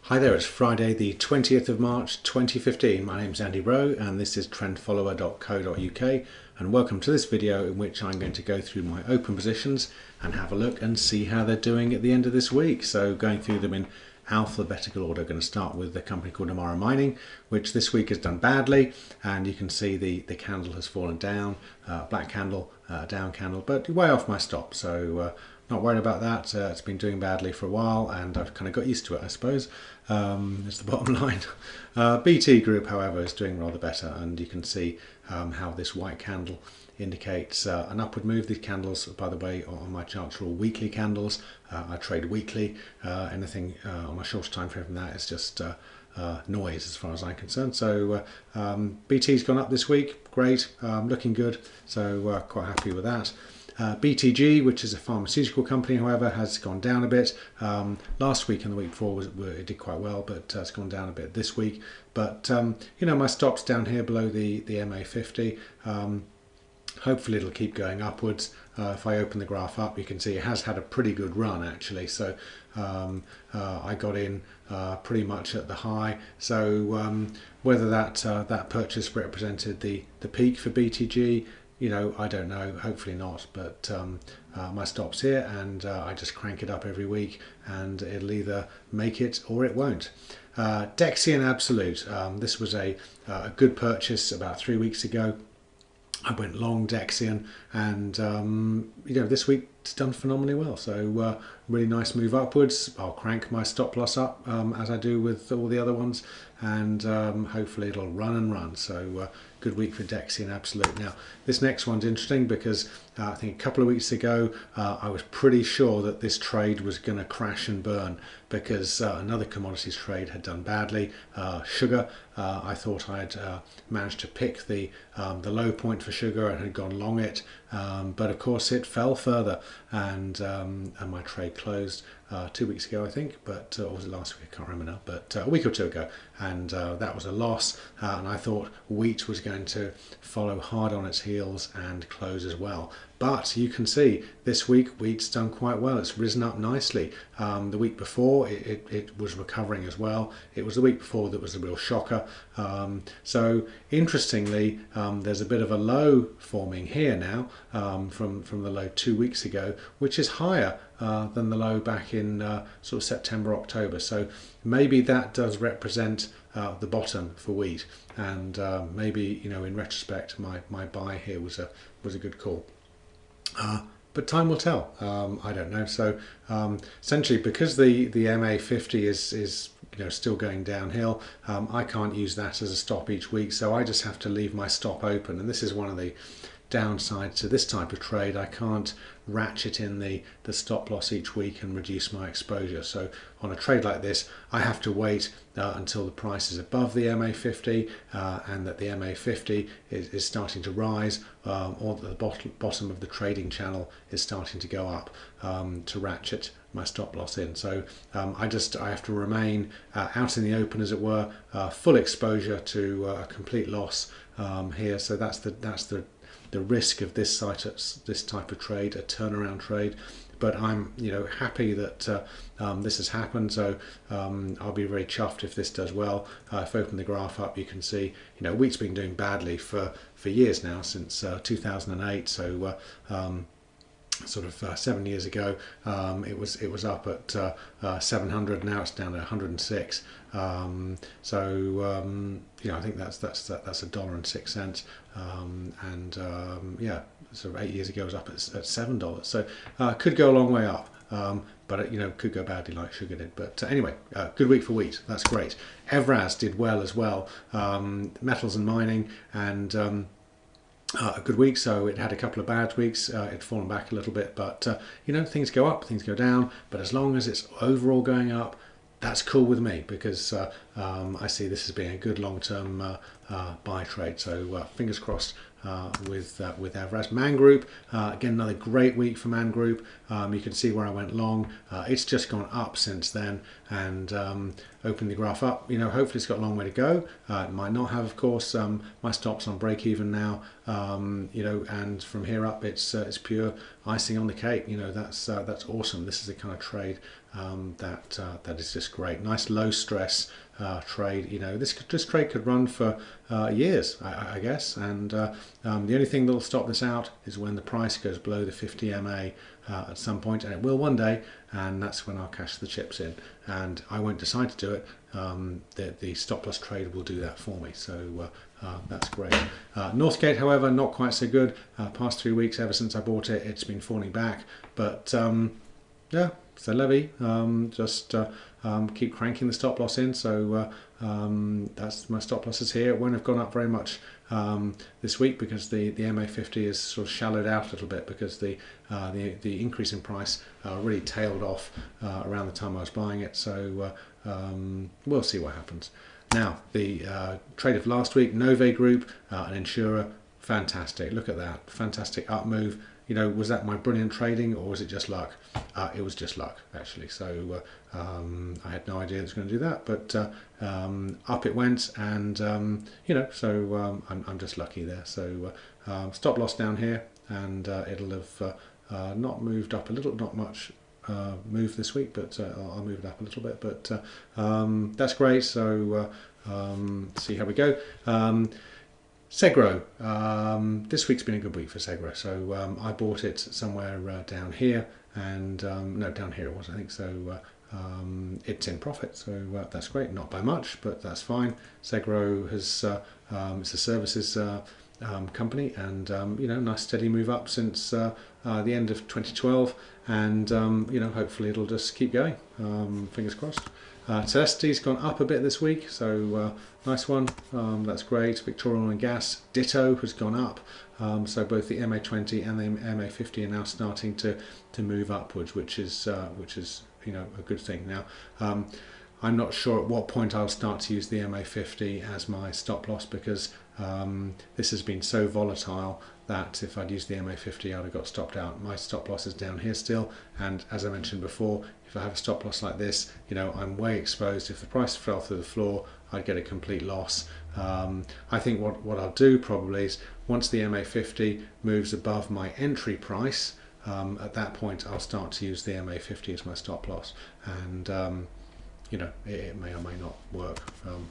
Hi there, it's Friday the 20th of March 2015. My name's Andy Rowe and this is trendfollower.co.uk, and welcome to this video in which I'm going to go through my open positions and have a look and see how they're doing at the end of this week. So going through them in alphabetical order, going to start with the company called Amara Mining, which this week has done badly, and you can see the candle has fallen down, black candle, down candle, but way off my stop. So not worried about that. It's been doing badly for a while and I've kind of got used to it, I suppose. It's the bottom line. BT Group, however, is doing rather better, and you can see how this white candle indicates an upward move. These candles, by the way, on my charts are all weekly candles. I trade weekly. Anything on a shorter time frame than that is just noise as far as I'm concerned. So BT's gone up this week, great, looking good, so quite happy with that. BTG, which is a pharmaceutical company, however, has gone down a bit. Last week and the week before it did quite well, but it's gone down a bit this week. But you know, my stop's down here below the MA50. Hopefully it'll keep going upwards. If I open the graph up, you can see it has had a pretty good run actually. So I got in pretty much at the high. So whether that purchase represented the peak for BTG, you know, I don't know, hopefully not, but my stop's here, and I just crank it up every week and it'll either make it or it won't. Dexian Absolute, this was a good purchase about 3 weeks ago. I went long Dexian, and you know, this week it's done phenomenally well, so really nice move upwards. I'll crank my stop loss up as I do with all the other ones, and hopefully it'll run and run. So good week for Dexian Absolute. Now this next one's interesting because I think a couple of weeks ago I was pretty sure that this trade was going to crash and burn because another commodities trade had done badly. Sugar, I thought I'd managed to pick the low point for sugar and had gone long it, but of course it fell further, and my trade closed 2 weeks ago, I think, but or was it last week? I can't remember now, but a week or two ago, and that was a loss, and I thought wheat was going to follow hard on its heels and close as well. But you can see this week wheat's done quite well. It's risen up nicely. The week before it was recovering as well. It was the week before that was a real shocker. So interestingly, there's a bit of a low forming here now from the low 2 weeks ago, which is higher than the low back in sort of September, October. So maybe that does represent the bottom for wheat, and maybe, you know, in retrospect, my buy here was a good call. But time will tell. I don't know. So essentially, because the MA50 is you know, still going downhill, I can't use that as a stop each week. So I just have to leave my stop open, and this is one of the downsides to this type of trade. I can't ratchet in the stop loss each week and reduce my exposure. So on a trade like this, I have to wait until the price is above the MA50 and that the MA50 is starting to rise, or that the bottom of the trading channel is starting to go up to ratchet my stop loss in. So I have to remain out in the open, as it were, full exposure to a complete loss here. So that's the risk of this type of trade, a turnaround trade. But I'm, you know, happy that this has happened. So I'll be very chuffed if this does well. If I open the graph up, you can see, you know, wheat's been doing badly for years now, since 2008. So sort of 7 years ago, it was up at 700. Now it's down at 106. So you know, I think that's $1.06, and yeah, sort of 8 years ago it was up at $7. So could go a long way up. But you know, could go badly like sugar did. But anyway, good week for wheat. That's great. Evraz did well as well. Metals and mining, and a good week. So it had a couple of bad weeks. It'd fallen back a little bit, but you know, things go up, things go down. But as long as it's overall going up, that's cool with me, because I see this as being a good long-term buy trade. So fingers crossed with Evraz. Man Group, again, another great week for Man Group. You can see where I went long. It's just gone up since then. and open the graph up. Hopefully it's got a long way to go. It might not have, of course. My stop's on break even now, and from here up it's pure icing on the cake. That's awesome. This is the kind of trade that is just great. Nice low stress trade. This trade could run for years, I guess, and the only thing that will stop this out is when the price goes below the 50 MA at some point, and it will one day, and that's when I'll cash the chips in, and I won't decide to do it. The stop loss trade will do that for me, so that's great. Northgate, however, not quite so good. Past 3 weeks, ever since I bought it, it's been falling back, but yeah, so levy, just keep cranking the stop loss in. So that's my stop losses here. It won't have gone up very much this week because the MA50 is sort of shallowed out a little bit because the increase in price really tailed off around the time I was buying it. So we'll see what happens. Now, the trade of last week, Nove Group, an insurer, fantastic. Look at that, fantastic up move. Was that my brilliant trading, or was it just luck? It was just luck, actually. So I had no idea it was going to do that, but up it went, and so I'm just lucky there. So stop loss down here, and it'll have not moved up a little, not much move this week, but I'll move it up a little bit. But that's great. So see how we go. Segro, this week's been a good week for Segro. So I bought it somewhere down here, and no, down here it was, I think. So it's in profit, so that's great. Not by much, but that's fine. Segro has it's a services company, and nice steady move up since the end of 2012, and hopefully it'll just keep going. Fingers crossed. Celestity's gone up a bit this week, so nice one. That's great. Victoria Oil and Gas, ditto, has gone up. So both the MA20 and the MA50 are now starting to move upwards, which is a good thing. Now, I'm not sure at what point I'll start to use the MA50 as my stop loss, because this has been so volatile that if I'd used the MA50 I'd have got stopped out. My stop loss is down here still, and as I mentioned before, if I have a stop loss like this, I'm way exposed. If the price fell through the floor, I'd get a complete loss. I think what I'll do probably is, once the MA50 moves above my entry price, at that point I'll start to use the MA50 as my stop loss, and it may or may not work.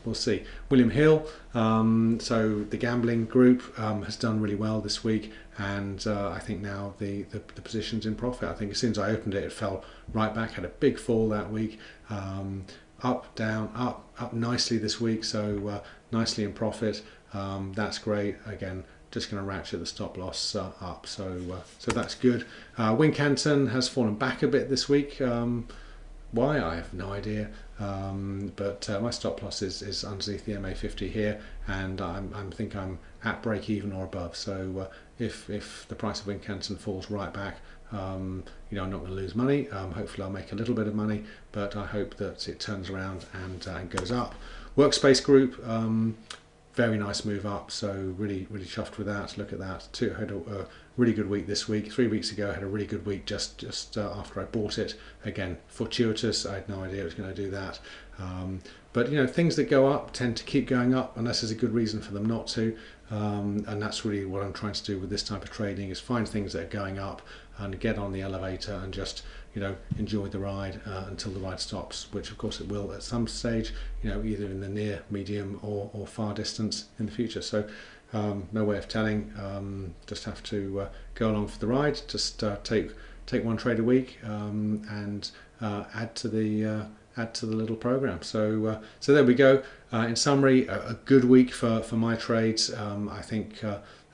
We'll see. William Hill, so the gambling group, has done really well this week, and I think now the position's in profit. I think as soon as I opened it, it fell right back, had a big fall that week, up, down, up nicely this week, so nicely in profit. That's great. Again, just going to ratchet the stop loss up, so that's good. Wincanton has fallen back a bit this week. Why, I have no idea, but my stop loss is underneath the MA50 here, and I think I'm at break even or above. So if the price of Wincanton falls right back, I'm not going to lose money. Hopefully I'll make a little bit of money, but I hope that it turns around and goes up. Workspace Group, very nice move up, so really chuffed with that. Look at that. Had a really good week this week. 3 weeks ago I had a really good week just after I bought it. Again, fortuitous. I had no idea it was going to do that. But things that go up tend to keep going up unless there's a good reason for them not to. And that's really what I'm trying to do with this type of trading, is find things that are going up and get on the elevator and just enjoy the ride until the ride stops, which of course it will at some stage, either in the near, medium or far distance in the future. So no way of telling, just have to go along for the ride, just take one trade a week, and add to the little program. So there we go. In summary, a good week for my trades. I think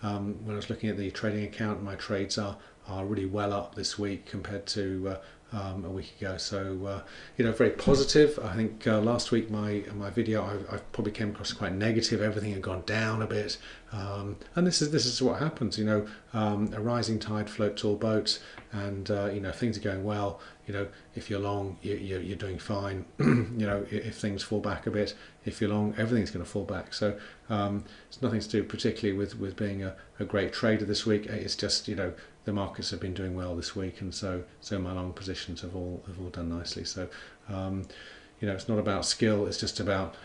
when I was looking at the trading account, my trades are really well up this week compared to a week ago. So very positive. I think last week my video I probably came across quite negative. Everything had gone down a bit, and this is what happens. A rising tide floats all boats, and things are going well. If you're long, you're doing fine. If things fall back a bit, if you're long, everything's going to fall back. So it's nothing to do particularly with being a great trader this week. It's just the markets have been doing well this week, and so my long positions have all done nicely. So it's not about skill, it's just about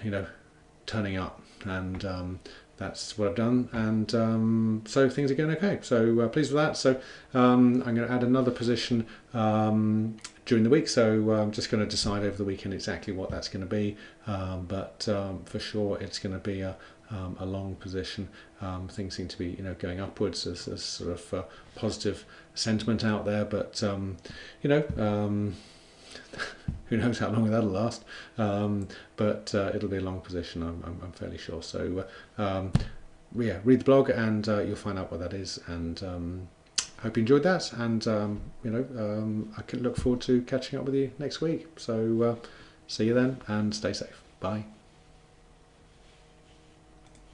turning up, and that's what I've done, and so things are going okay. So pleased with that. So I'm going to add another position during the week, so I'm just going to decide over the weekend exactly what that's going to be, but for sure it's going to be a long position. Things seem to be going upwards. There's sort of positive sentiment out there, but who knows how long that'll last, but it'll be a long position, I'm fairly sure. So yeah, read the blog and you'll find out what that is, and hope you enjoyed that, and I can look forward to catching up with you next week. So see you then, and stay safe. Bye.